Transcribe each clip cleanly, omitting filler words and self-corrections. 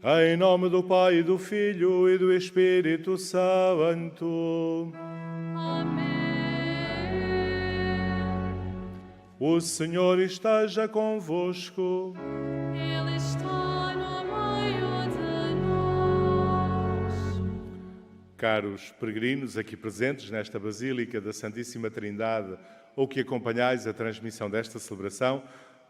Em nome do Pai, e do Filho e do Espírito Santo. Amém. O Senhor esteja convosco. Ele está no meio de nós. Caros peregrinos aqui presentes nesta Basílica da Santíssima Trindade, ou que acompanhais a transmissão desta celebração,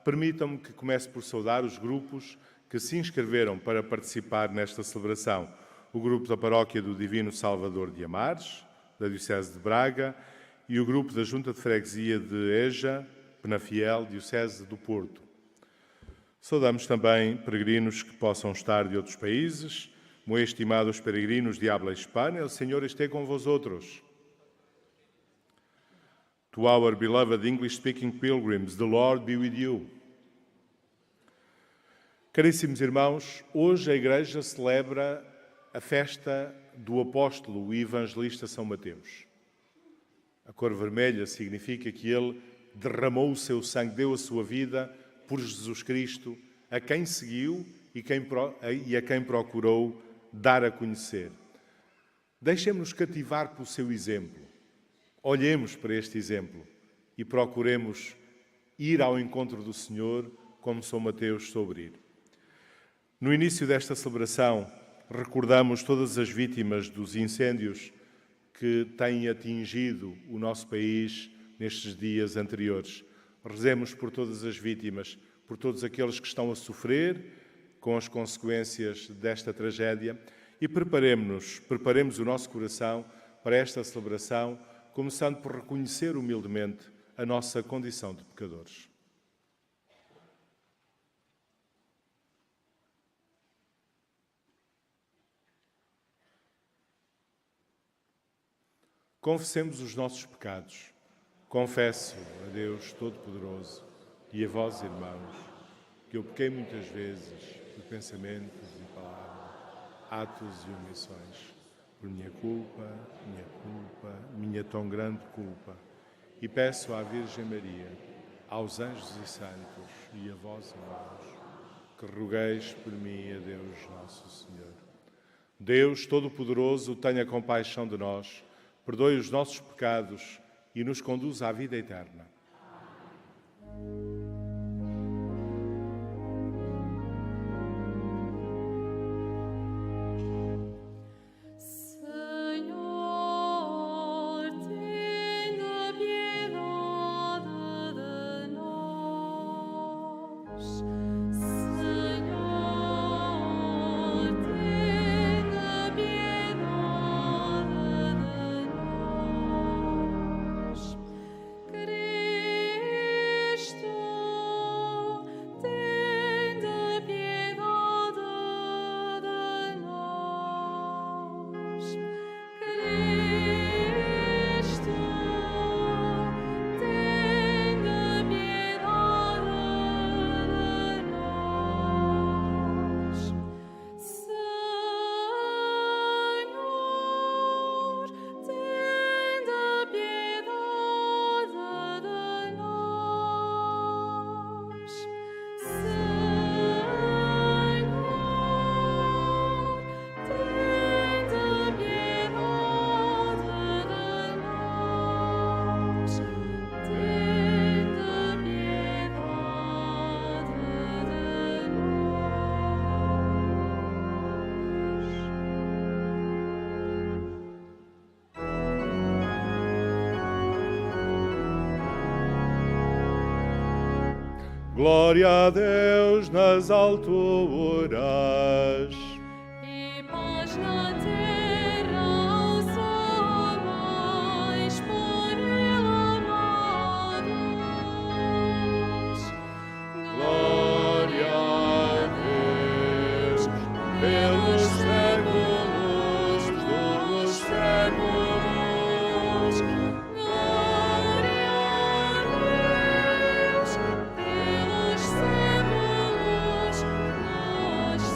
permitam-me que comece por saudar os grupos que se inscreveram para participar nesta celebração. O grupo da Paróquia do Divino Salvador de Amares, da Diocese de Braga, e o grupo da Junta de Freguesia de Eja, Penafiel, Diocese do Porto. Saudamos também peregrinos que possam estar de outros países, muito estimados peregrinos de habla hispana, o Senhor esteja com vosotros. To our beloved English-speaking pilgrims, the Lord be with you. Caríssimos irmãos, hoje a Igreja celebra a festa do apóstolo e evangelista São Mateus. A cor vermelha significa que ele derramou o seu sangue, deu a sua vida por Jesus Cristo, a quem seguiu e a quem procurou dar a conhecer. Deixemos-nos cativar pelo seu exemplo. Olhemos para este exemplo e procuremos ir ao encontro do Senhor como São Mateus soube ir. No início desta celebração, recordamos todas as vítimas dos incêndios que têm atingido o nosso país nestes dias anteriores. Rezemos por todas as vítimas, por todos aqueles que estão a sofrer com as consequências desta tragédia e preparemos o nosso coração para esta celebração, começando por reconhecer humildemente a nossa condição de pecadores. Confessemos os nossos pecados. Confesso a Deus Todo-Poderoso e a vós, irmãos, que eu pequei muitas vezes de pensamentos e palavras, atos e omissões, por minha culpa, minha tão grande culpa. E peço à Virgem Maria, aos anjos e santos e a vós, irmãos, que rogueis por mim a Deus Nosso Senhor. Deus Todo-Poderoso, tenha compaixão de nós, perdoe os nossos pecados e nos conduz à vida eterna. Senhor, tenha piedade de nós. Senhor, tenha piedade de nós. Cristo, tenha piedade de nós. Cristo, tenha piedade de nós. Senhor, tenha piedade de nós. Glória a Deus nas alturas. E paz na terra aos homens por Ele amados. Glória a Deus pelos séculos dos séculos. Glória a Deus pelos séculos dos séculos.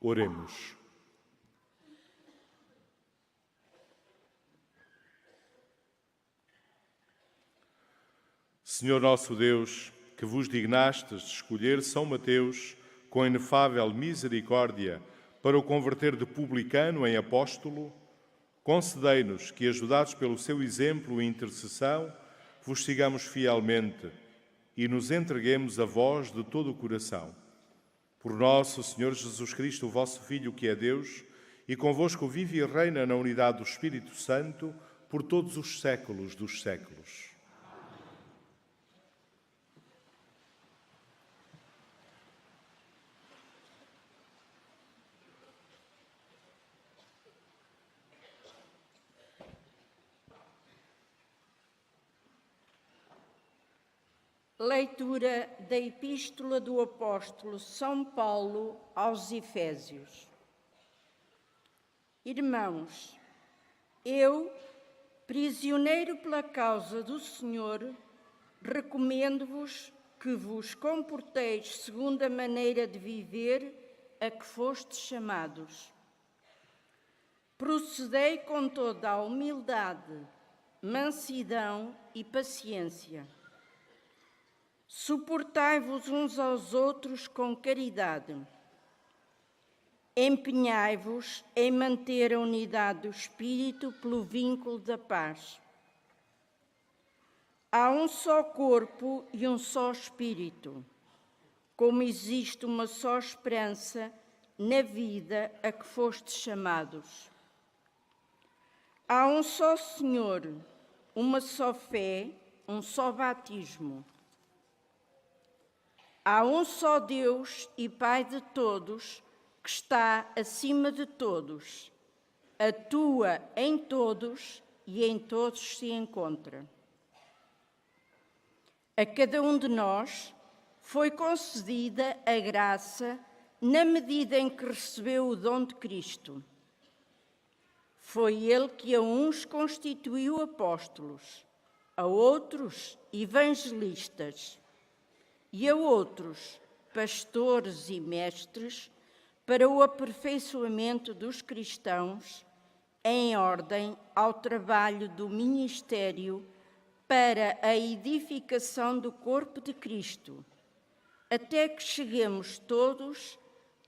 Oremos. Senhor nosso Deus, que vos dignastes de escolher São Mateus com inefável misericórdia para o converter de publicano em apóstolo, concedei-nos que, ajudados pelo seu exemplo e intercessão, vos sigamos fielmente e nos entreguemos a vós de todo o coração. Por nosso Senhor Jesus Cristo, o vosso Filho, que é Deus, e convosco vive e reina na unidade do Espírito Santo por todos os séculos dos séculos. Leitura da Epístola do Apóstolo São Paulo aos Efésios. Irmãos, eu, prisioneiro pela causa do Senhor, recomendo-vos que vos comporteis segundo a maneira de viver a que fostes chamados. Procedei com toda a humildade, mansidão e paciência. Suportai-vos uns aos outros com caridade. Empenhai-vos em manter a unidade do Espírito pelo vínculo da paz. Há um só corpo e um só Espírito, como existe uma só esperança na vida a que fostes chamados. Há um só Senhor, uma só fé, um só batismo. Há um só Deus e Pai de todos, que está acima de todos, atua em todos e em todos se encontra. A cada um de nós foi concedida a graça na medida em que recebeu o dom de Cristo. Foi Ele que a uns constituiu apóstolos, a outros evangelistas, e a outros, pastores e mestres, para o aperfeiçoamento dos cristãos, em ordem ao trabalho do ministério para a edificação do corpo de Cristo, até que cheguemos todos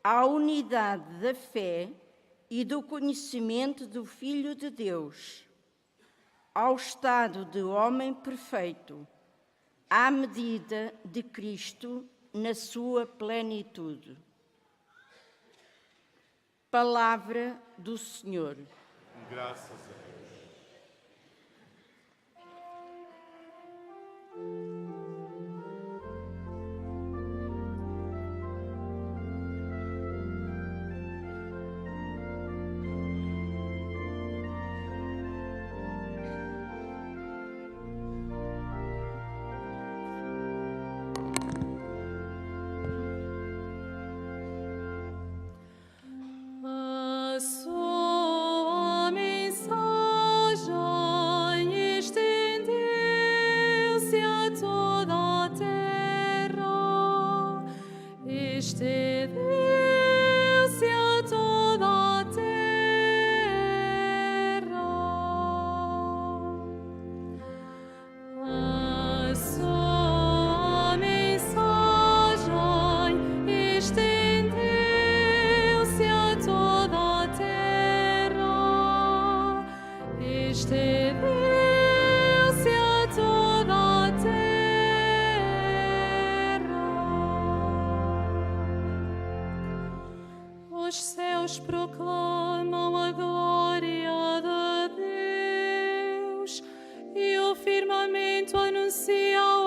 à unidade da fé e do conhecimento do Filho de Deus, ao estado de homem perfeito, à medida de Cristo na sua plenitude. Palavra do Senhor. Graças a Deus. A sua mensagem estendeu-se a toda a terra, estendeu-se a toda a terra. A sua mensagem estendeu-se a toda a terra, estendeu-se a toda a terra. Os céus proclamam a glória de Deus e o firmamento anuncia a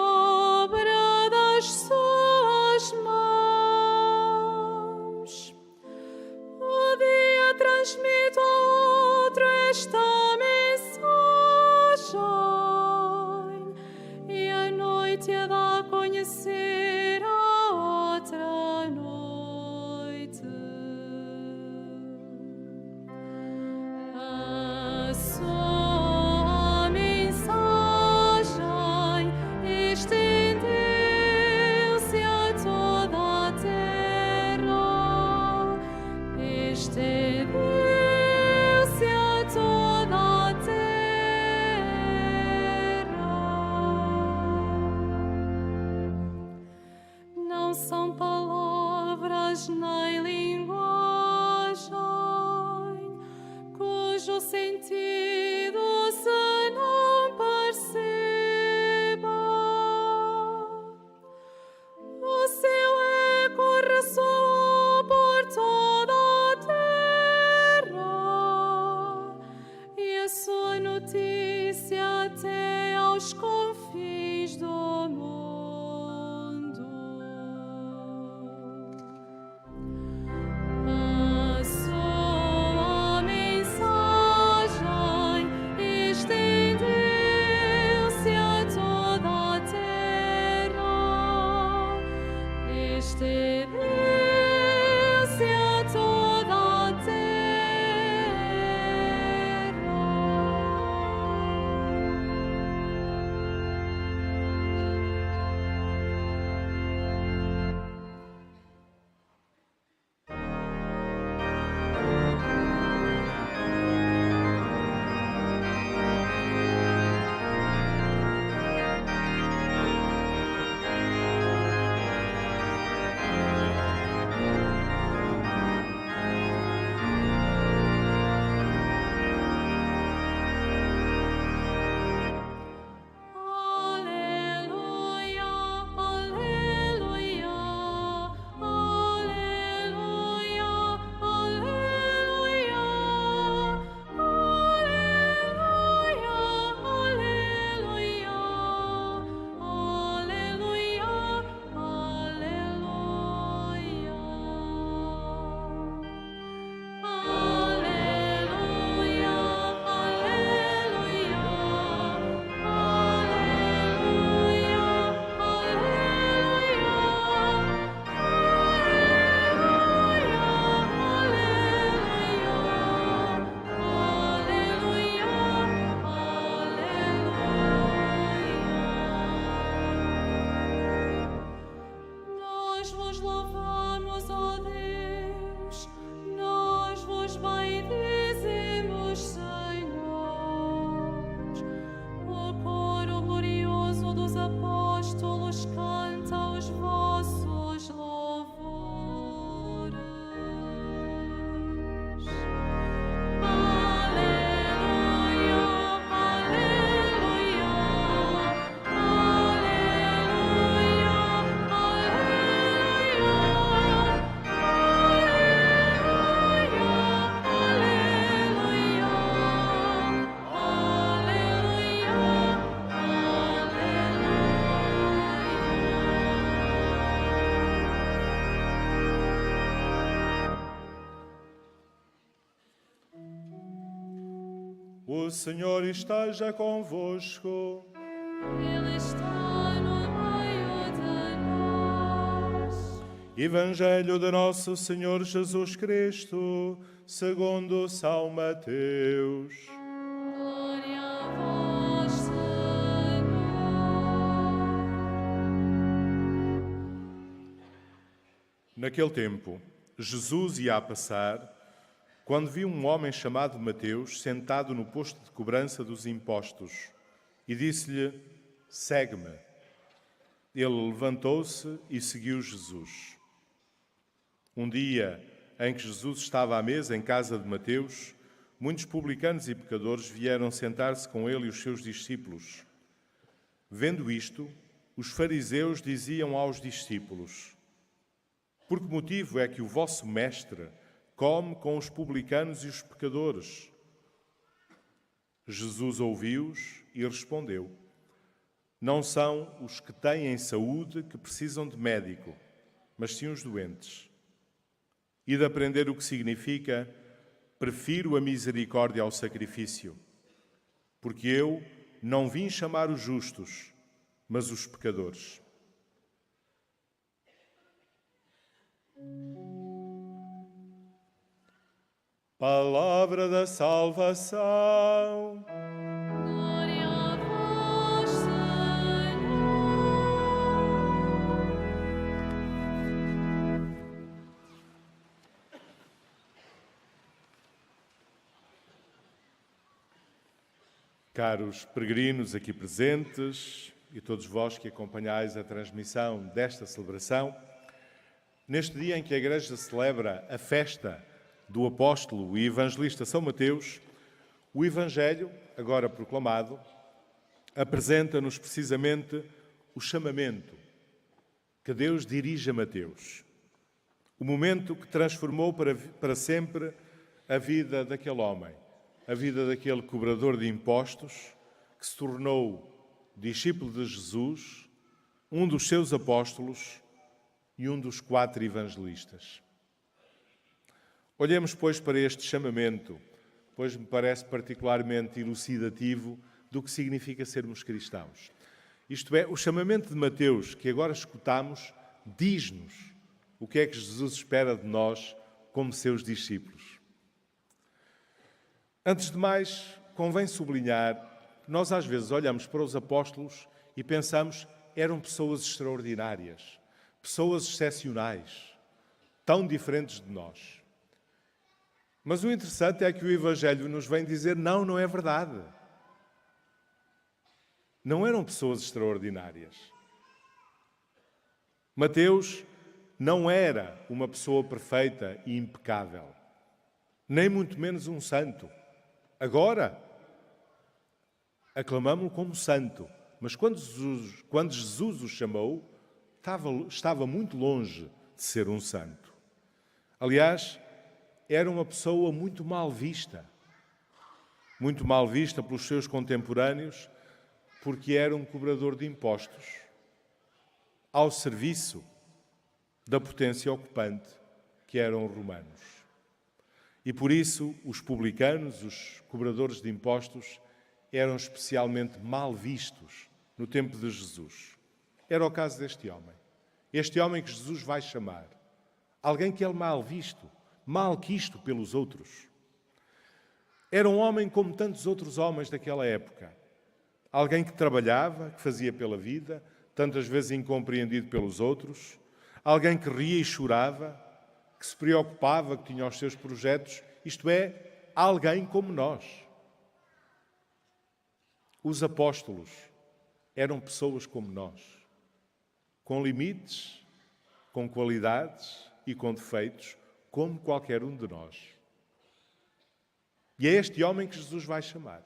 obra das suas mãos. O dia transmite ao outro esta mensagem e a noite a dá a conhecer a outra noite. não são palavras nem linguagem cujo sentido se não perceba. O seu eco ressoa por toda a terra e a sua notícia até aos confins do mundo. A sua mensagem estendeu-se a toda a terra. Estendeu-se a toda a terra. Aleluia, aleluia, aleluia, aleluia, aleluia, Nós vos louvamos, ó Deus, nós vos bendizemos, Senhor. O coro glorioso dos apóstolos canta os vossos louvores. Aleluia, aleluia, aleluia, O Senhor esteja convosco. Ele está no meio de nós. Evangelho de Nosso Senhor Jesus Cristo, segundo São Mateus. Glória a vós, Senhor. Naquele tempo, Jesus ia a passar, quando viu um homem chamado Mateus sentado no posto de cobrança dos impostos e disse-lhe: segue-me. Ele levantou-se e seguiu Jesus. Um dia em que Jesus estava à mesa em casa de Mateus, muitos publicanos e pecadores vieram sentar-se com ele e os seus discípulos. Vendo isto, os fariseus diziam aos discípulos: por que motivo é que o vosso mestre come com os publicanos e os pecadores? Jesus ouviu-os e respondeu: não são os que têm saúde que precisam de médico, mas sim os doentes. E de aprender o que significa: prefiro a misericórdia ao sacrifício, porque eu não vim chamar os justos, mas os pecadores. Palavra da salvação. Glória a vós, Senhor. Caros peregrinos aqui presentes e todos vós que acompanhais a transmissão desta celebração, Neste dia em que a Igreja celebra a festa do apóstolo e evangelista São Mateus, o Evangelho, agora proclamado, apresenta-nos precisamente o chamamento que Deus dirige a Mateus. O momento que transformou para sempre a vida daquele homem, a vida daquele cobrador de impostos, que se tornou discípulo de Jesus, um dos seus apóstolos e um dos 4 evangelistas. Olhemos, pois, para este chamamento, pois me parece particularmente elucidativo do que significa sermos cristãos. Isto é, o chamamento de Mateus, que agora escutamos, diz-nos o que é que Jesus espera de nós como seus discípulos. Antes de mais, convém sublinhar que nós às vezes olhamos para os apóstolos e pensamos que eram pessoas extraordinárias, pessoas excepcionais, tão diferentes de nós. Mas o interessante é que o Evangelho nos vem dizer não é verdade. Não eram pessoas extraordinárias. Mateus não era uma pessoa perfeita e impecável, nem muito menos um santo. Agora, aclamamo-lo como santo, mas quando Jesus o chamou, estava muito longe de ser um santo. Aliás, era uma pessoa muito mal vista pelos seus contemporâneos, porque era um cobrador de impostos ao serviço da potência ocupante, que eram os romanos. E por isso os publicanos, os cobradores de impostos, eram especialmente mal vistos no tempo de Jesus. Era o caso deste homem. Este homem que Jesus vai chamar. Alguém que é mal visto, mal quisto pelos outros. Era um homem como tantos outros homens daquela época. Alguém que trabalhava, que fazia pela vida, tantas vezes incompreendido pelos outros. Alguém que ria e chorava, que se preocupava, que tinha os seus projetos. Isto é, alguém como nós. Os apóstolos eram pessoas como nós, com limites, com qualidades e com defeitos, como qualquer um de nós. E é este homem que Jesus vai chamar.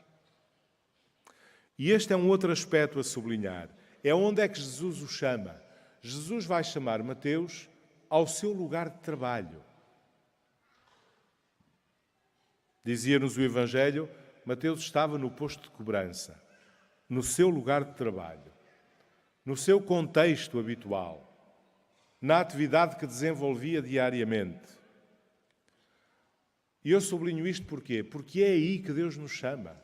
E este é um outro aspecto a sublinhar. É onde é que Jesus o chama. Jesus vai chamar Mateus ao seu lugar de trabalho. Dizia-nos o Evangelho, Mateus estava no posto de cobrança, no seu lugar de trabalho, no seu contexto habitual, na atividade que desenvolvia diariamente. E eu sublinho isto porquê? Porque é aí que Deus nos chama.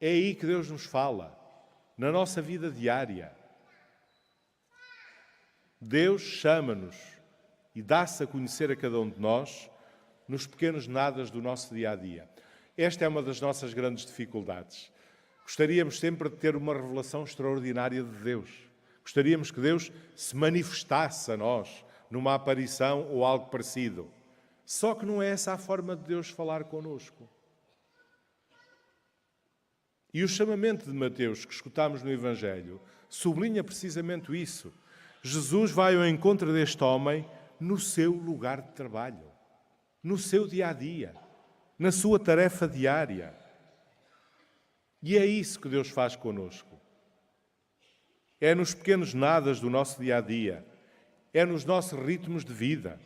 É aí que Deus nos fala, na nossa vida diária. Deus chama-nos e dá-se a conhecer a cada um de nós nos pequenos nadas do nosso dia-a-dia. Esta é uma das nossas grandes dificuldades. Gostaríamos sempre de ter uma revelação extraordinária de Deus. Gostaríamos que Deus se manifestasse a nós numa aparição ou algo parecido. Só que não é essa a forma de Deus falar connosco. E o chamamento de Mateus, que escutamos no Evangelho, sublinha precisamente isso. Jesus vai ao encontro deste homem no seu lugar de trabalho, no seu dia-a-dia, na sua tarefa diária. E é isso que Deus faz connosco. É nos pequenos nadas do nosso dia-a-dia, é nos nossos ritmos de vida,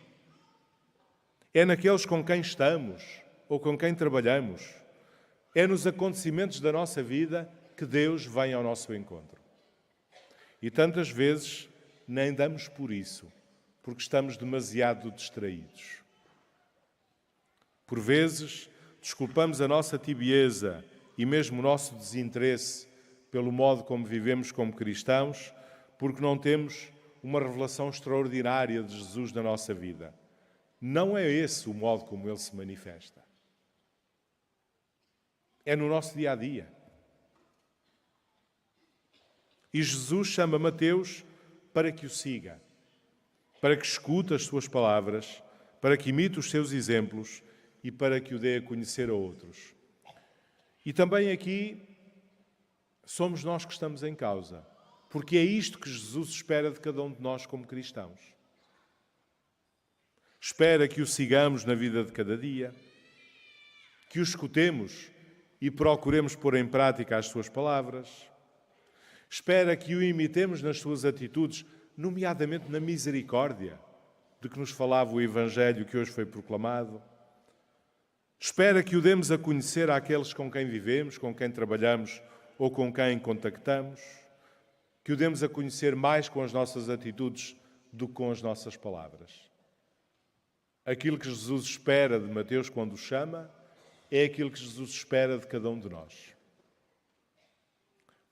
é naqueles com quem estamos ou com quem trabalhamos, é nos acontecimentos da nossa vida que Deus vem ao nosso encontro. E tantas vezes nem damos por isso, porque estamos demasiado distraídos. Por vezes, desculpamos a nossa tibieza e mesmo o nosso desinteresse pelo modo como vivemos como cristãos, porque não temos uma revelação extraordinária de Jesus na nossa vida. Não é esse o modo como Ele se manifesta. É no nosso dia-a-dia. E Jesus chama Mateus para que o siga, para que escute as suas palavras, para que imite os seus exemplos e para que o dê a conhecer a outros. E também aqui somos nós que estamos em causa, porque é isto que Jesus espera de cada um de nós como cristãos. Espera que o sigamos na vida de cada dia, que o escutemos e procuremos pôr em prática as suas palavras. Espera que o imitemos nas suas atitudes, nomeadamente na misericórdia de que nos falava o Evangelho que hoje foi proclamado. Espera que o demos a conhecer àqueles com quem vivemos, com quem trabalhamos ou com quem contactamos, que o demos a conhecer mais com as nossas atitudes do que com as nossas palavras. Aquilo que Jesus espera de Mateus quando o chama é aquilo que Jesus espera de cada um de nós.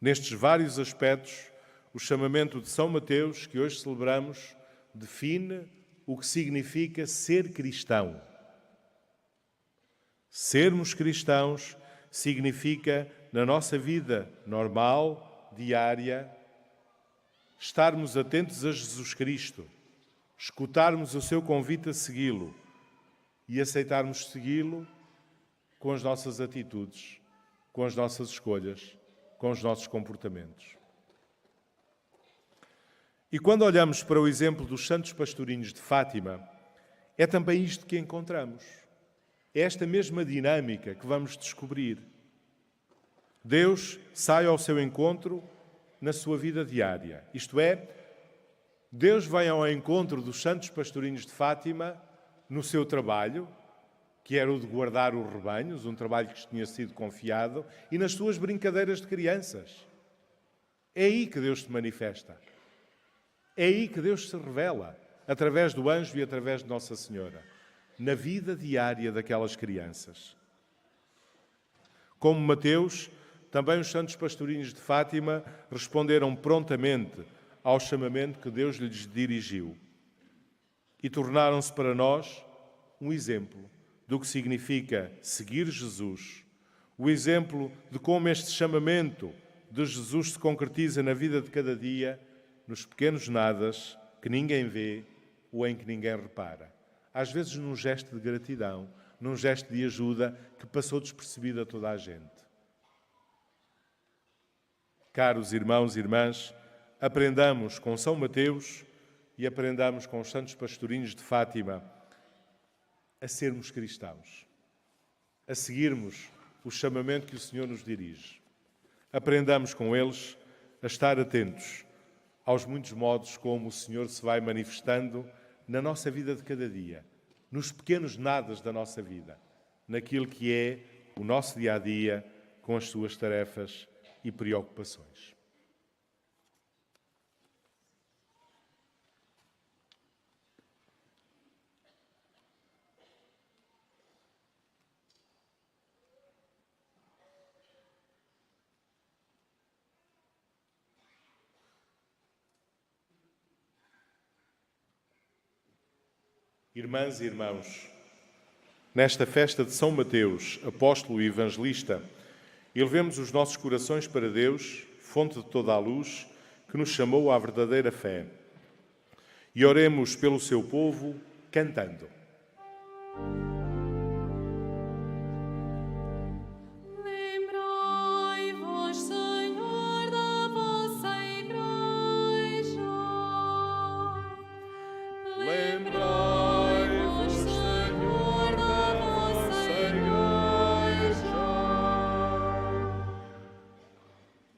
Nestes vários aspectos, o chamamento de São Mateus, que hoje celebramos, define o que significa ser cristão. Sermos cristãos significa, na nossa vida normal, diária, estarmos atentos a Jesus Cristo, escutarmos o seu convite a segui-lo e aceitarmos segui-lo com as nossas atitudes, com as nossas escolhas, com os nossos comportamentos. E quando olhamos para o exemplo dos santos pastorinhos de Fátima, é também isto que encontramos. É esta mesma dinâmica que vamos descobrir. Deus sai ao seu encontro na sua vida diária. Isto é, Deus vem ao encontro dos santos pastorinhos de Fátima no seu trabalho, que era o de guardar os rebanhos, um trabalho que lhes tinha sido confiado, e nas suas brincadeiras de crianças. É aí que Deus se manifesta. É aí que Deus se revela, através do anjo e através de Nossa Senhora, na vida diária daquelas crianças. Como Mateus, também os santos pastorinhos de Fátima responderam prontamente ao chamamento que Deus lhes dirigiu e tornaram-se para nós um exemplo do que significa seguir Jesus, o exemplo de como este chamamento de Jesus se concretiza na vida de cada dia, nos pequenos nadas que ninguém vê ou em que ninguém repara. Às vezes num gesto de gratidão, num gesto de ajuda que passou despercebido a toda a gente. Caros irmãos e irmãs, aprendamos com São Mateus e aprendamos com os santos pastorinhos de Fátima a sermos cristãos, a seguirmos o chamamento que o Senhor nos dirige. Aprendamos com eles a estar atentos aos muitos modos como o Senhor se vai manifestando na nossa vida de cada dia, nos pequenos nadas da nossa vida, naquilo que é o nosso dia-a-dia com as suas tarefas e preocupações. Irmãs e irmãos, nesta festa de São Mateus, apóstolo e evangelista, elevemos os nossos corações para Deus, fonte de toda a luz, que nos chamou à verdadeira fé. E oremos pelo seu povo, cantando. Lembrai-vos, Senhor, da vossa Igreja. Lembrai-vos, Senhor, da vossa Igreja.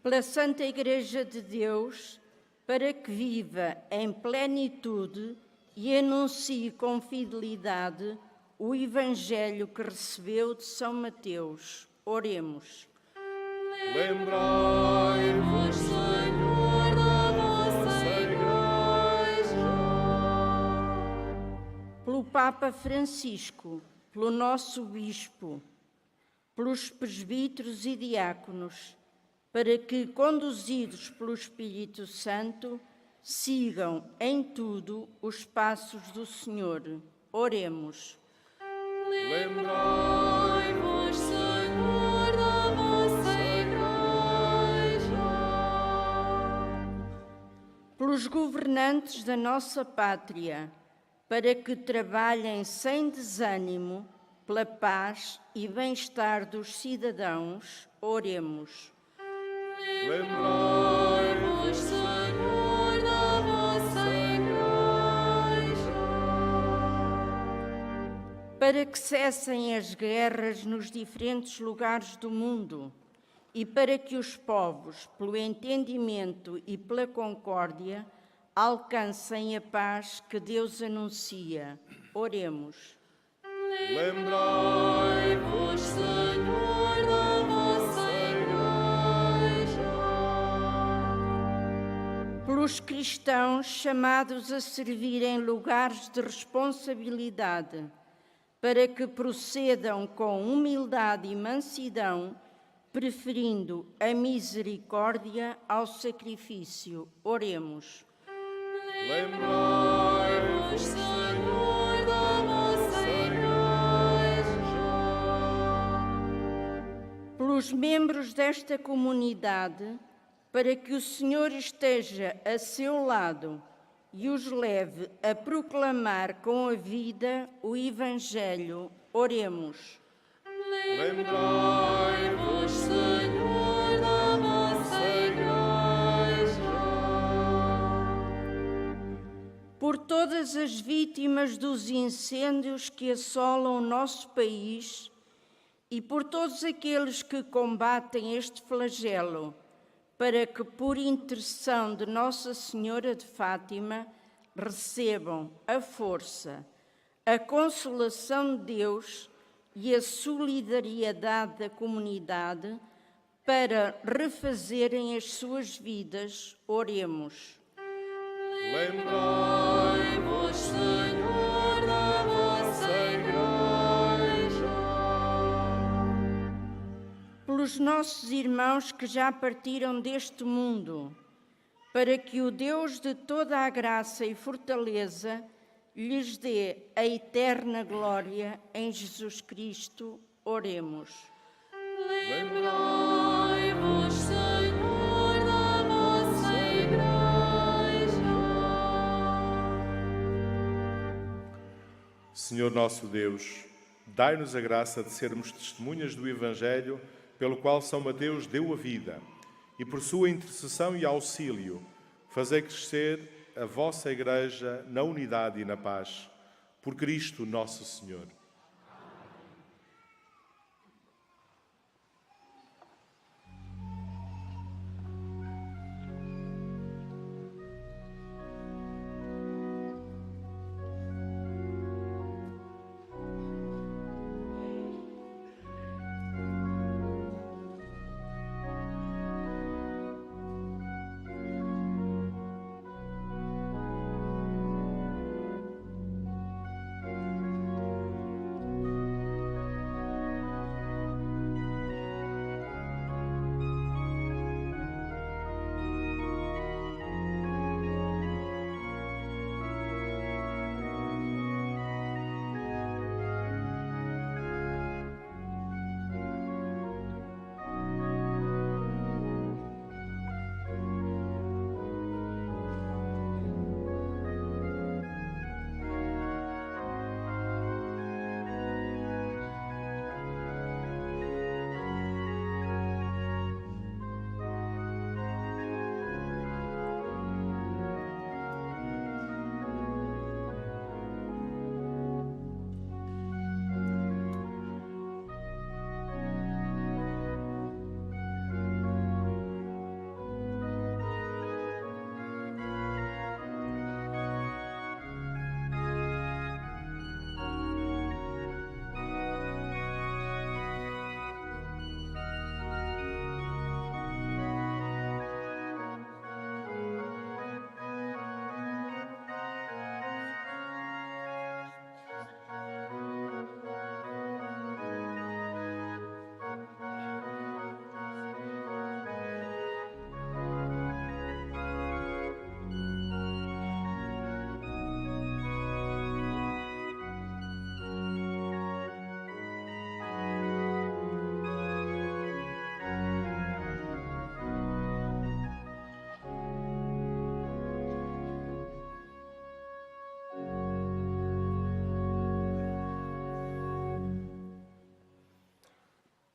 Pela Santa Igreja de Deus, para que viva em plenitude e anuncie com fidelidade o Evangelho que recebeu de São Mateus. Oremos. Lembrai-vos, Senhor, da vossa Igreja. Pelo Papa Francisco, pelo nosso Bispo, pelos presbíteros e diáconos, para que, conduzidos pelo Espírito Santo, sigam em tudo os passos do Senhor. Oremos. Lembrai-vos, Senhor, da vossa Igreja. Pelos governantes da nossa pátria, para que trabalhem sem desânimo pela paz e bem-estar dos cidadãos. Oremos. Lembrai-vos, Senhor, da vossa Igreja. para que cessem as guerras nos diferentes lugares do mundo e para que os povos, pelo entendimento e pela concórdia, alcancem a paz que Deus anuncia. Oremos. Lembrai-vos, Senhor, da vossa Igreja. Pelos cristãos chamados a servir em lugares de responsabilidade, para que procedam com humildade e mansidão, preferindo a misericórdia ao sacrifício. Oremos. Lembrai-vos, Senhor, da vossa Igreja. Pelos membros desta comunidade, para que o Senhor esteja a seu lado e os leve a proclamar com a vida o Evangelho. Oremos. Lembrai-vos, Senhor, da vossa Igreja. Por todas as vítimas dos incêndios que assolam o nosso país e por todos aqueles que combatem este flagelo, para que, por intercessão de Nossa Senhora de Fátima, recebam a força, a consolação de Deus e a solidariedade da comunidade para refazerem as suas vidas. Oremos. Lembrai-vos, Senhor, da vossa Igreja. Pelos nossos irmãos que já partiram deste mundo, para que o Deus de toda a graça e fortaleza lhes dê a eterna glória em Jesus Cristo. Oremos. Lembrai-vos, Senhor, da vossa Igreja. Senhor nosso Deus, dai-nos a graça de sermos testemunhas do Evangelho pelo qual São Mateus deu a vida, e por sua intercessão e auxílio, fazei crescer a vossa Igreja na unidade e na paz. Por Cristo nosso Senhor.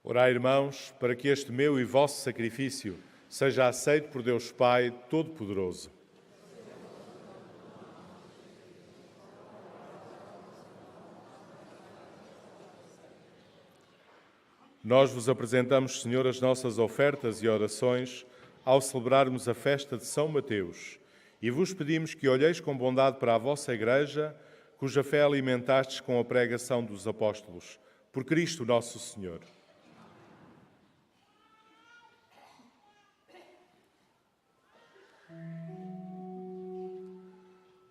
Orai, irmãos, para que este meu e vosso sacrifício seja aceito por Deus Pai Todo-Poderoso. Nós vos apresentamos, Senhor, as nossas ofertas e orações ao celebrarmos a festa de São Mateus e vos pedimos que olheis com bondade para a vossa Igreja, cuja fé alimentastes com a pregação dos apóstolos. Por Cristo nosso Senhor.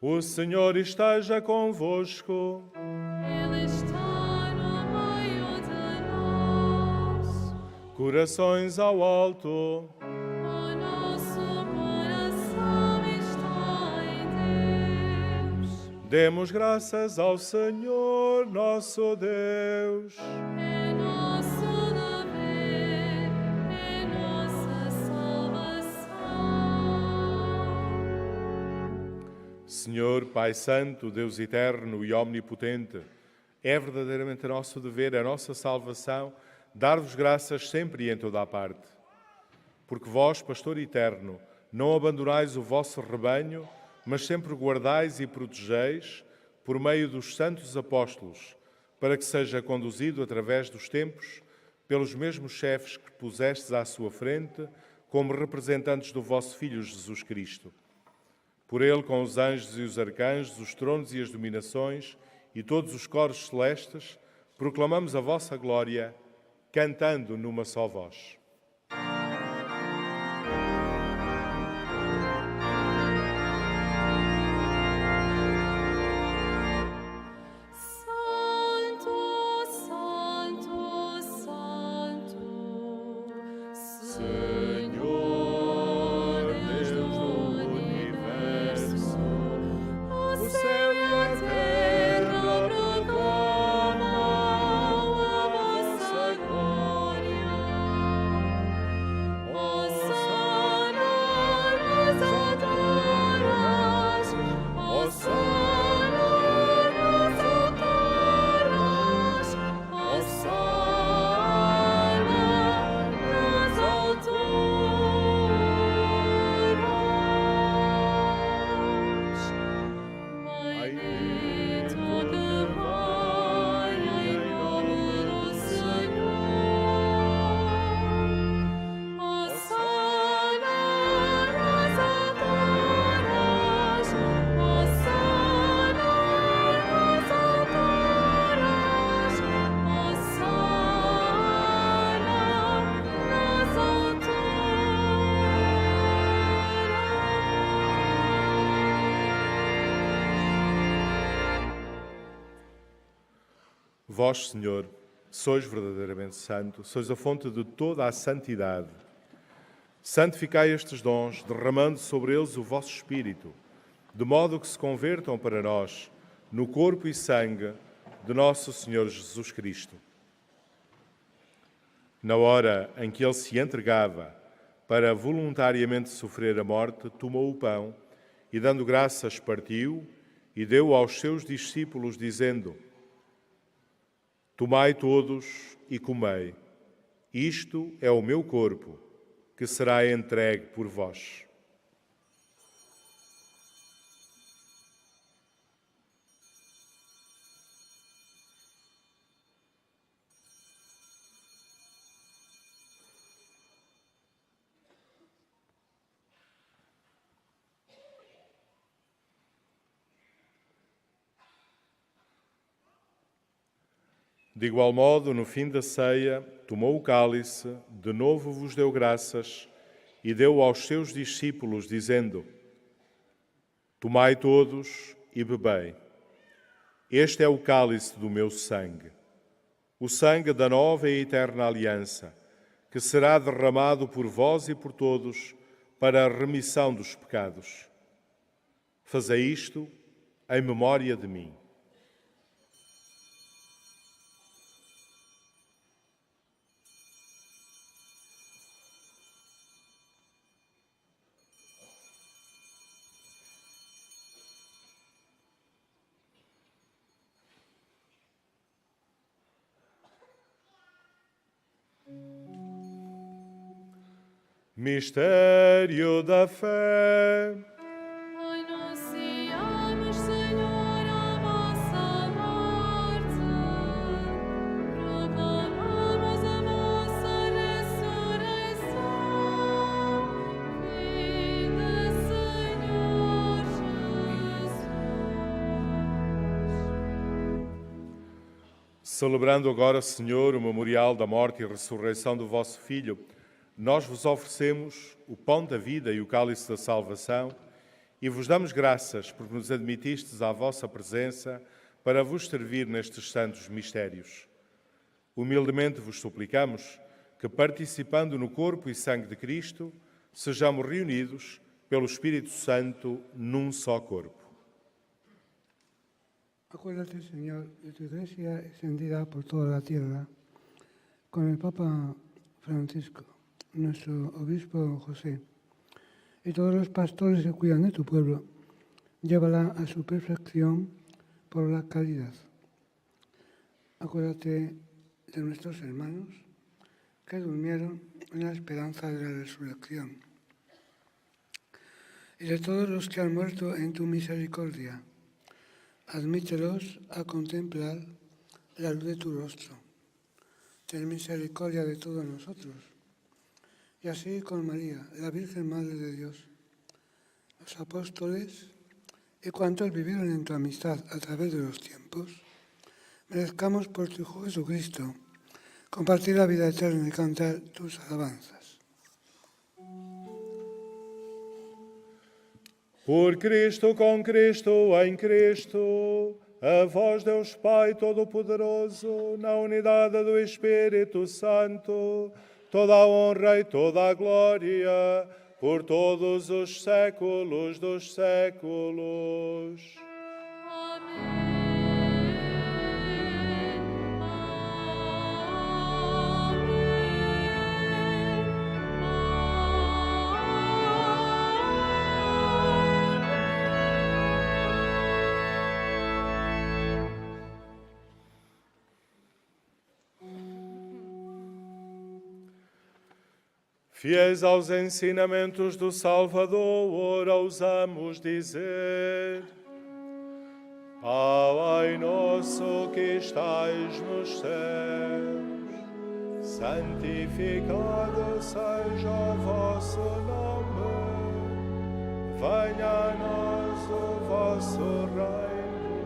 O Senhor esteja convosco. Ele está no meio de nós. Corações ao alto. O nosso coração está em Deus. Demos graças ao Senhor, nosso Deus. É nosso dever, é nossa salvação. Senhor, Pai Santo, Deus eterno e omnipotente, é verdadeiramente nosso dever, a nossa salvação, dar-vos graças sempre e em toda a parte. Porque vós, Pastor eterno, não abandonais o vosso rebanho, mas sempre guardais e protegeis, por meio dos santos apóstolos, para que seja conduzido através dos tempos, pelos mesmos chefes que pusestes à sua frente, como representantes do vosso Filho Jesus Cristo. Por ele, com os anjos e os arcanjos, os tronos e as dominações, e todos os coros celestes, proclamamos a vossa glória, cantando numa só voz. Santo, Santo, Santo, Senhor Deus do universo, o céu e a terra proclamam a vossa glória. Hosana nos altares, Hosana nos altares, Hosana nos altares. Bendito que venha em nome do Senhor. Hosana nos altares, Hosana nos altares, Hosana nos Vós, Senhor, sois verdadeiramente santo, sois a fonte de toda a santidade. Santificai estes dons, derramando sobre eles o vosso Espírito, de modo que se convertam para nós no corpo e sangue de nosso Senhor Jesus Cristo. Na hora em que ele se entregava para voluntariamente sofrer a morte, tomou o pão e, dando graças, partiu e deu aos seus discípulos, dizendo: Tomai todos e comei. Isto é o meu corpo, que será entregue por vós. De igual modo, no fim da ceia, tomou o cálice, de novo vos deu graças e deu aos seus discípulos, dizendo: Tomai todos e bebei. Este é o cálice do meu sangue, o sangue da nova e eterna aliança, que será derramado por vós e por todos para a remissão dos pecados. Fazei isto em memória de mim. Mistério da fé. Anunciamos, Senhor, a vossa morte, proclamamos a Celebrando agora, Senhor, o memorial da morte e ressurreição do vosso Filho, nós vos oferecemos o pão da vida e o cálice da salvação e vos damos graças porque nos admitistes à vossa presença para vos servir nestes santos mistérios. Humildemente vos suplicamos que, participando no corpo e sangue de Cristo, sejamos reunidos pelo Espírito Santo num só corpo. Acuérdate, Señor, de tu iglesia extendida por toda la tierra, con el Papa Francisco, nuestro obispo José, y todos los pastores que cuidan de tu pueblo. Llévala a su perfección por la caridad. Acuérdate de nuestros hermanos que durmieron en la esperanza de la resurrección, y de todos los que han muerto en tu misericordia. Admítelos a contemplar la luz de tu rostro. Ten misericordia de todos nosotros. Y así con María, la Virgen Madre de Dios, los apóstoles y cuantos vivieron en tu amistad a través de los tiempos, merezcamos por tu Hijo Jesucristo compartir la vida eterna y cantar tus alabanzas. Por Cristo, com Cristo, em Cristo, a vós, Deus Pai Todo-Poderoso, na unidade do Espírito Santo, toda a honra e toda a glória, por todos os séculos dos séculos. Amém. Fiéis aos ensinamentos do Salvador, ousamos dizer: Pai nosso que estais nos céus, santificado seja o vosso nome. Venha a nós o vosso reino.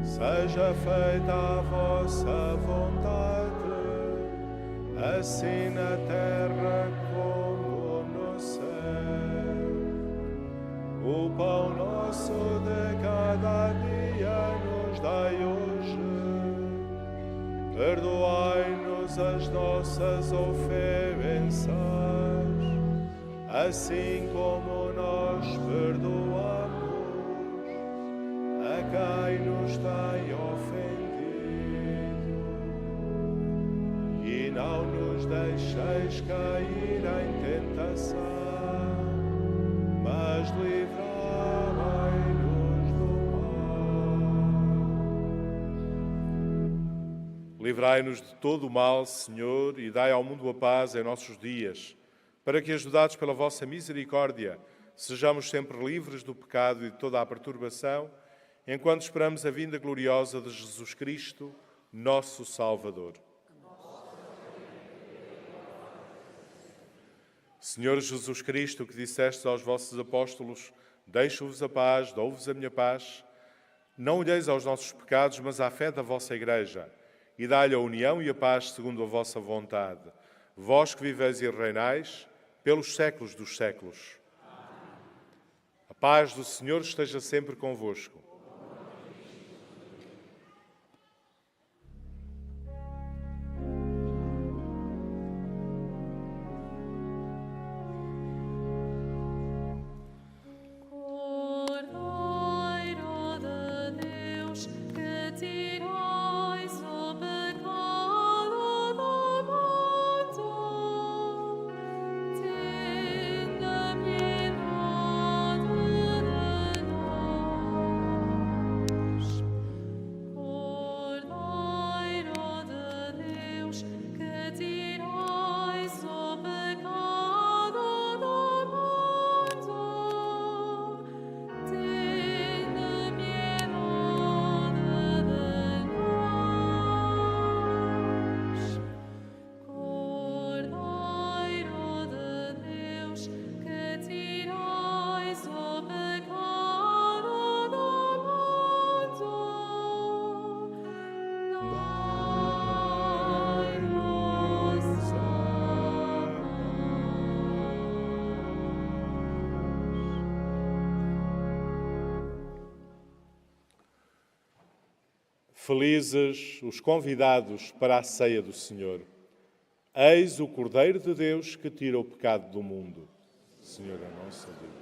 Seja feita a vossa vontade, assim na terra como no céu. O pão nosso de cada dia nos dai hoje. Perdoai-nos as nossas ofensas, assim como nós perdoamos a quem nos tem ofendido. E não nos deixeis cair em tentação, mas livrai-nos do mal. Livrai-nos de todo o mal, Senhor, e dai ao mundo a paz em nossos dias, para que, ajudados pela vossa misericórdia, sejamos sempre livres do pecado e de toda a perturbação, enquanto esperamos a vinda gloriosa de Jesus Cristo, nosso Salvador. Senhor Jesus Cristo, que dissestes aos vossos apóstolos: deixo-vos a paz, dou-vos a minha paz, não olheis aos nossos pecados, mas à fé da vossa Igreja, e dai-lhe a união e a paz segundo a vossa vontade. Vós que viveis e reinais pelos séculos dos séculos. A paz do Senhor esteja sempre convosco. Tenha piedade de nós. Felizes os convidados para a ceia do Senhor. Eis o Cordeiro de Deus que tira o pecado do mundo. Senhor, a nossa vida.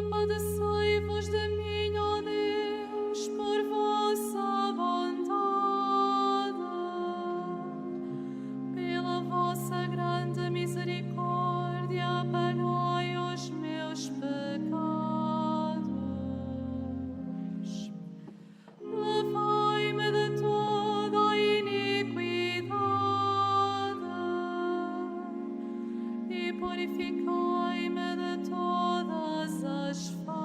Padecei-vos de mim, ó Deus, por vossa bondade, pela vossa grande misericórdia, apagai os meus pecados. Lavai-me de toda a iniquidade e purificai-me de todas as faltas.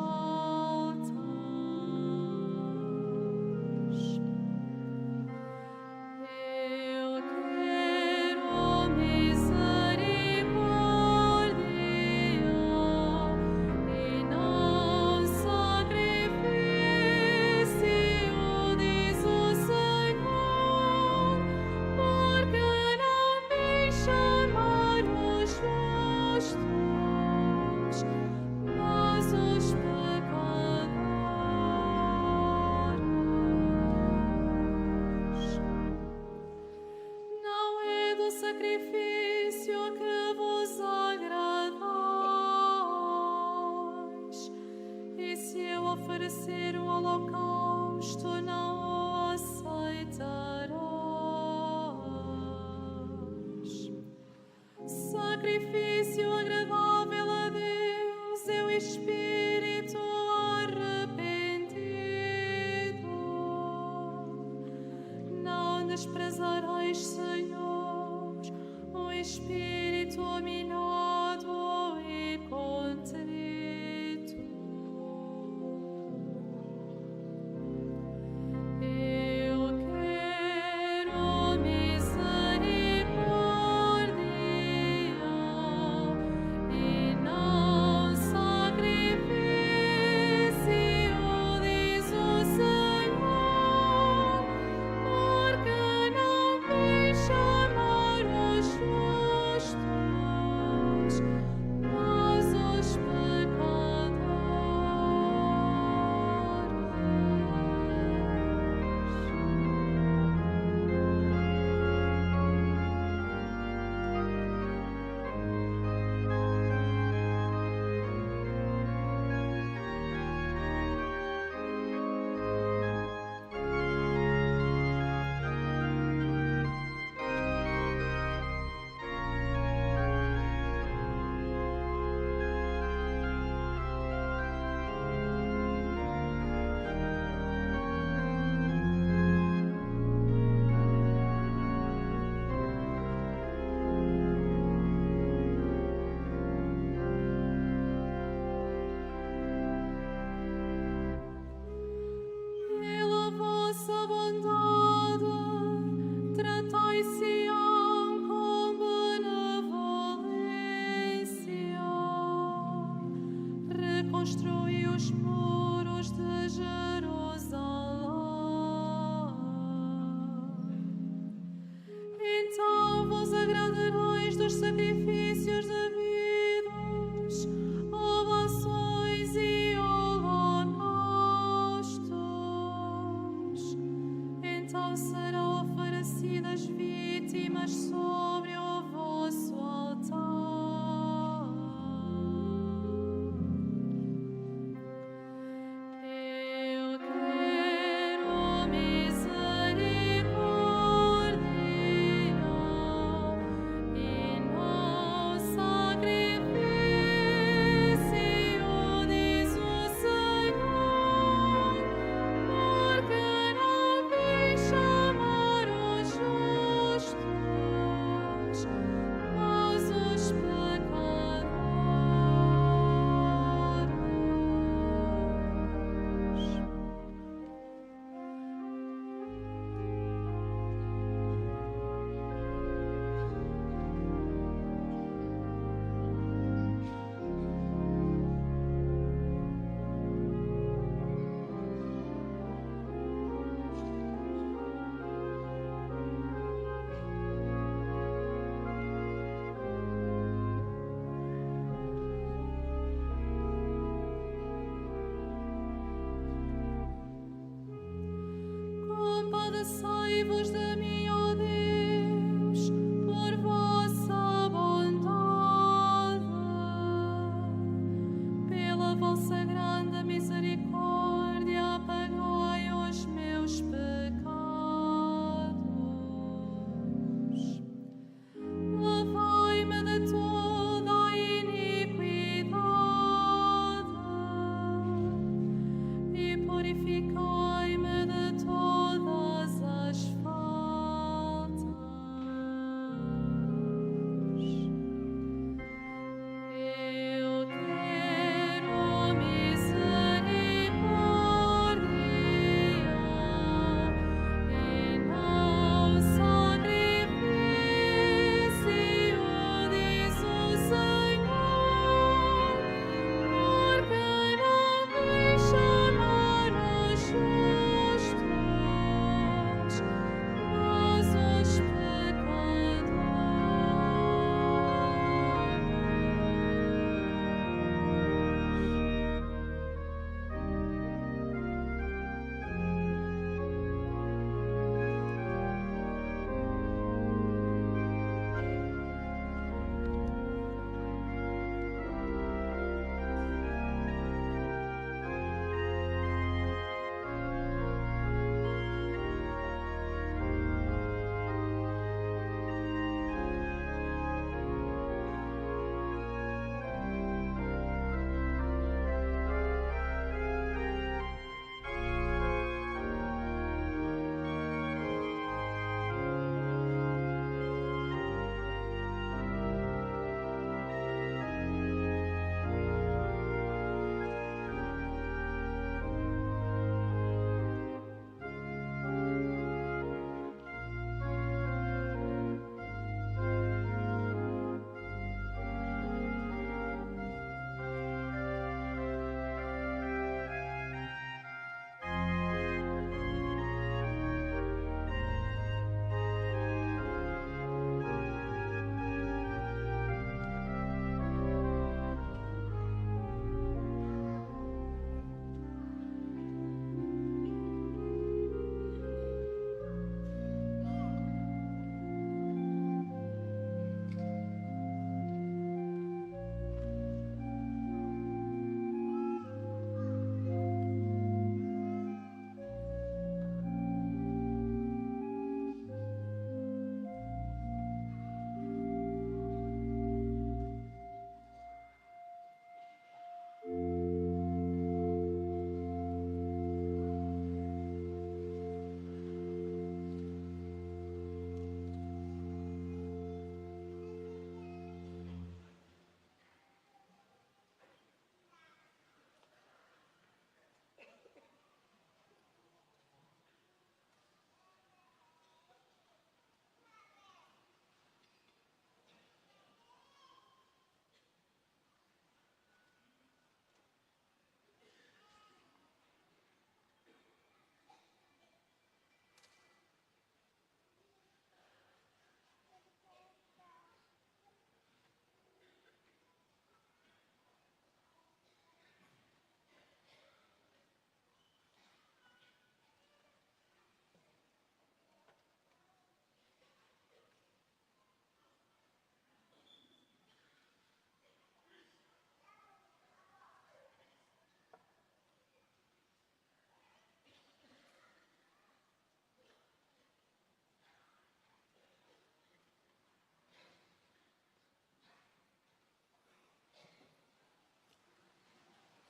Eu quero misericórdia e não sacrifício, diz o Senhor, porque não vim chamar os justos, mas os pecadores. Não é do sacrifício que vos agradais, e se eu oferecer o holocausto, não o aceitarás. Sacrifício agradável a Deus é o espírito arrependido. Não desprezareis, Senhor, o espírito humilhado e contrito. Eu quero misericórdia e não sacrifício, diz o Senhor, Compadecei-vos de mim, ó Deus, por vossa bondade, pela vossa grande misericórdia, apagai os meus pecados. Lavai-me de toda a iniquidade e purificai-me de todas as faltas. Eu quero misericórdia e não sacrifício, diz o Senhor, porque não vem chamar os justos, mas os pecadores.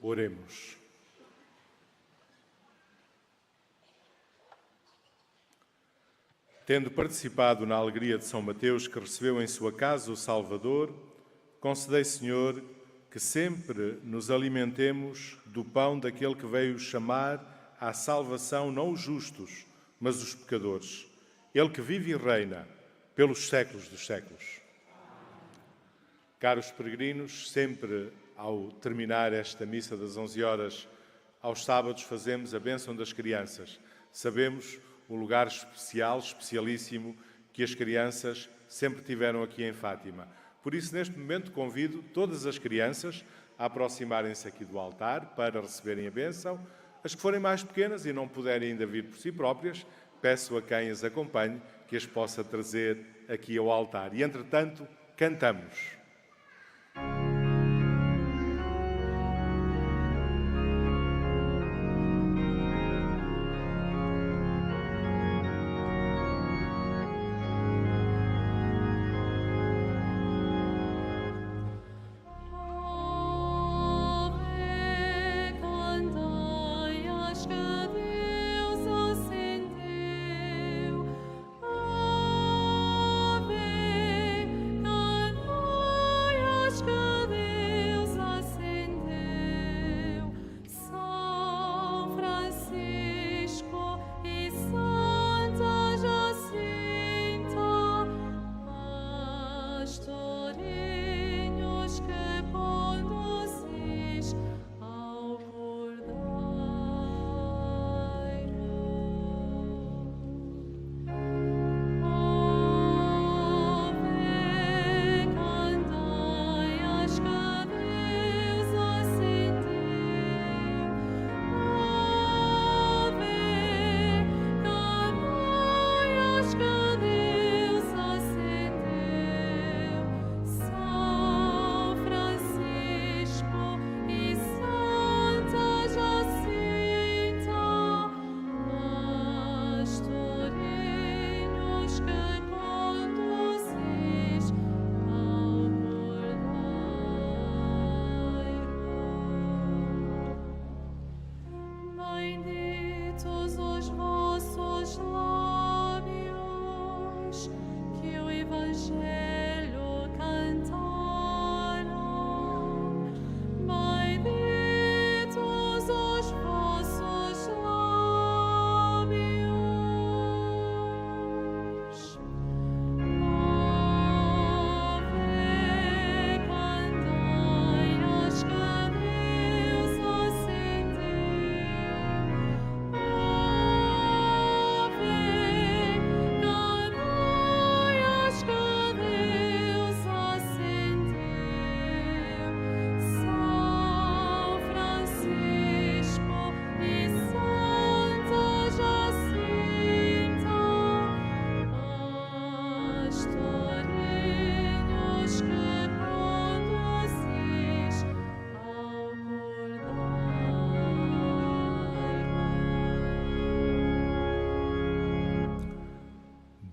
Oremos. Tendo participado na alegria de São Mateus, que recebeu em sua casa o Salvador, concedei, Senhor, que sempre nos alimentemos do pão daquele que veio chamar à salvação não os justos, mas os pecadores. Ele que vive e reina pelos séculos dos séculos. Caros peregrinos, sempre ao terminar esta missa das 11 horas, aos sábados fazemos a bênção das crianças. Sabemos o lugar especial, especialíssimo, que as crianças sempre tiveram aqui em Fátima. Por isso, neste momento, convido todas as crianças a aproximarem-se aqui do altar para receberem a bênção. As que forem mais pequenas e não puderem ainda vir por si próprias, peço a quem as acompanhe que as possa trazer aqui ao altar. E, entretanto, cantamos.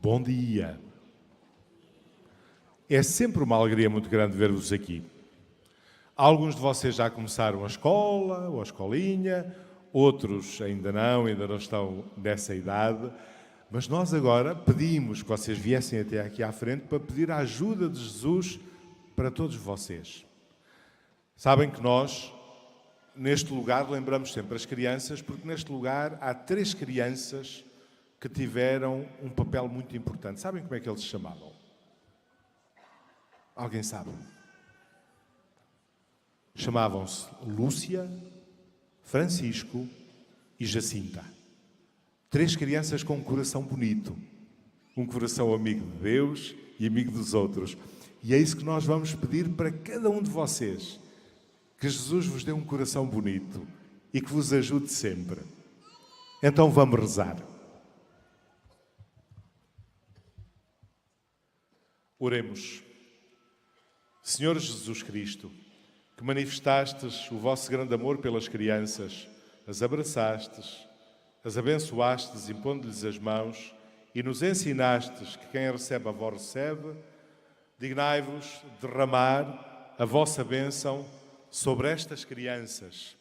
Bom dia. É sempre uma alegria muito grande ver-vos aqui. Alguns de vocês já começaram a escola ou a escolinha, outros ainda não estão nessa idade, mas nós agora pedimos que vocês viessem até aqui à frente para pedir a ajuda de Jesus para todos vocês. Sabem que nós, neste lugar, lembramos sempre as crianças, porque neste lugar há 3 crianças que tiveram um papel muito importante. Sabem como é que eles se chamavam? Alguém sabe? Chamavam-se Lúcia, Francisco e Jacinta. 3 crianças com um coração bonito. Um coração amigo de Deus e amigo dos outros. E é isso que nós vamos pedir para cada um de vocês. Que Jesus vos dê um coração bonito e que vos ajude sempre. Então vamos rezar. Oremos. Senhor Jesus Cristo, que manifestastes o vosso grande amor pelas crianças, as abraçastes, as abençoastes, impondo-lhes as mãos, e nos ensinastes que quem recebe a vós recebe, dignai-vos derramar a vossa bênção sobre estas crianças.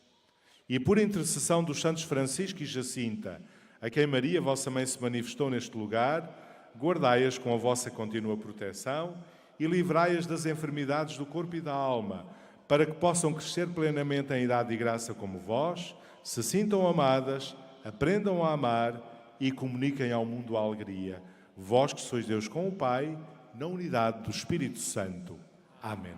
E por intercessão dos santos Francisco e Jacinta, a quem Maria, vossa mãe, se manifestou neste lugar, guardai-as com a vossa contínua proteção e livrai-as das enfermidades do corpo e da alma, para que possam crescer plenamente em idade e graça como vós, se sintam amadas, aprendam a amar e comuniquem ao mundo a alegria. Vós que sois Deus com o Pai, na unidade do Espírito Santo. Amém.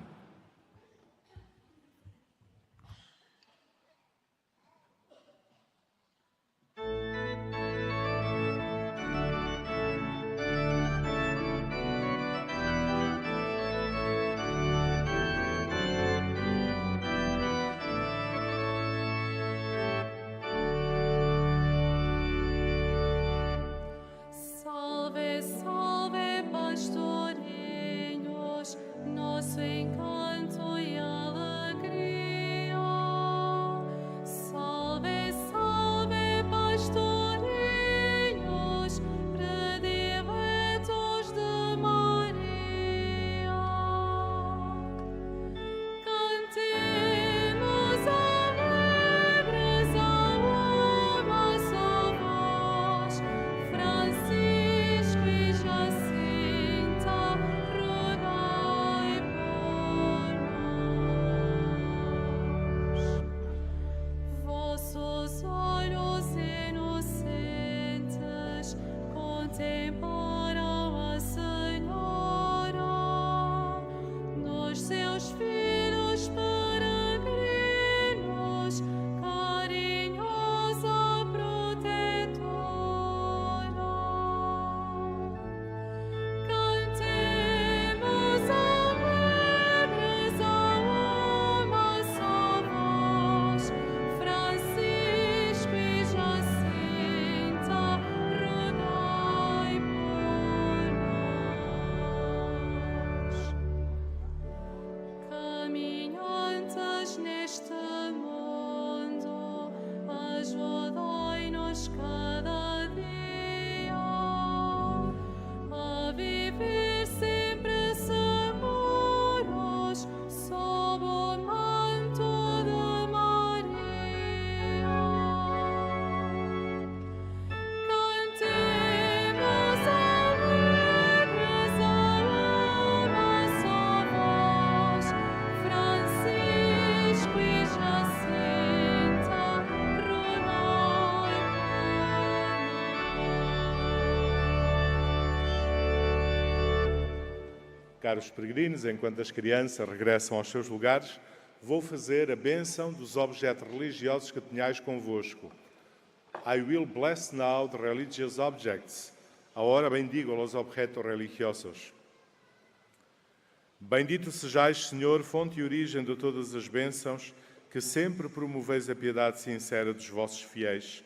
encanto e alegria. Salve, salve, pastorinhos, prediletos de Maria. Cantemos alegres a uma só voz, Francisco e Jacinta, rogai por nós. Vossos olhos inocentes contemplaram a Senhora nos seus filhos peregrinos, carinhosa protetora. Cantemos alegres a uma só voz, Francisco e Jacinta, rogai por nós. Caminhantes neste mundo, ajudai-nos cada dia a viver sempre seguros sob o manto de Maria. Cantemos alegres a uma só voz, Francisco e Jacinta, rogai Caros peregrinos, enquanto as crianças regressam aos seus lugares, vou fazer a bênção dos objetos religiosos que tenhais convosco. I will bless now the religious objects. Ahora bendigo los objetos religiosos. Bendito sejais, Senhor, fonte e origem de todas as bênçãos, que sempre promoveis a piedade sincera dos vossos fiéis.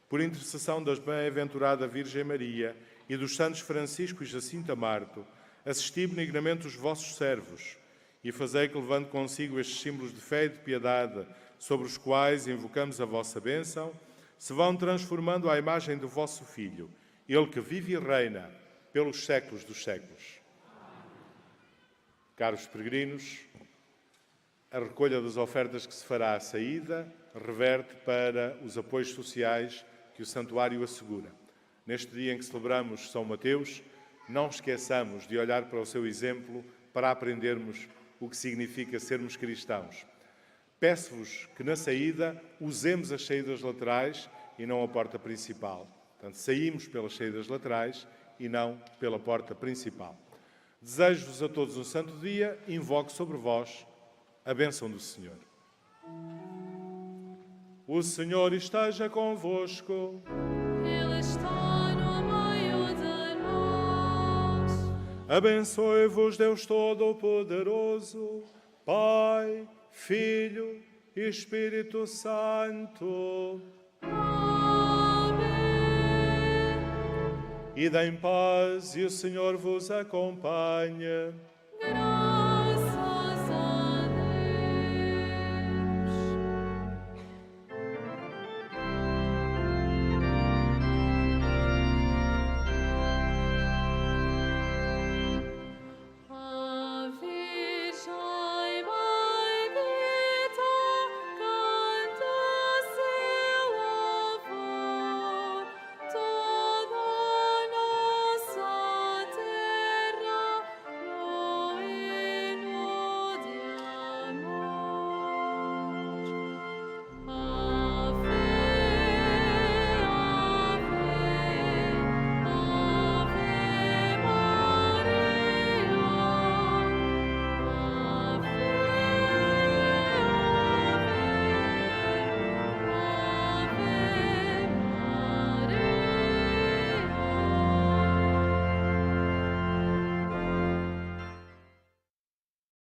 Por intercessão das bem-aventurada Virgem Maria e dos santos Francisco e Jacinta Marto, assisti benignamente os vossos servos e fazei que, levando consigo estes símbolos de fé e de piedade, sobre os quais invocamos a vossa bênção, se vão transformando à imagem do vosso Filho, Ele que vive e reina pelos séculos dos séculos. Caros peregrinos, a recolha das ofertas que se fará à saída reverte para os apoios sociais que o Santuário assegura. Neste dia em que celebramos São Mateus, não esqueçamos de olhar para o seu exemplo para aprendermos o que significa sermos cristãos. Peço-vos que na saída usemos as saídas laterais e não a porta principal. Portanto, saímos pelas saídas laterais e não pela porta principal. Desejo-vos a todos um santo dia e invoco sobre vós a bênção do Senhor. O Senhor esteja convosco. Ele está no meio de nós. Abençoe-vos Deus Todo-Poderoso, Pai, Filho e Espírito Santo. Amém. Ide em paz e o Senhor vos acompanhe. Graças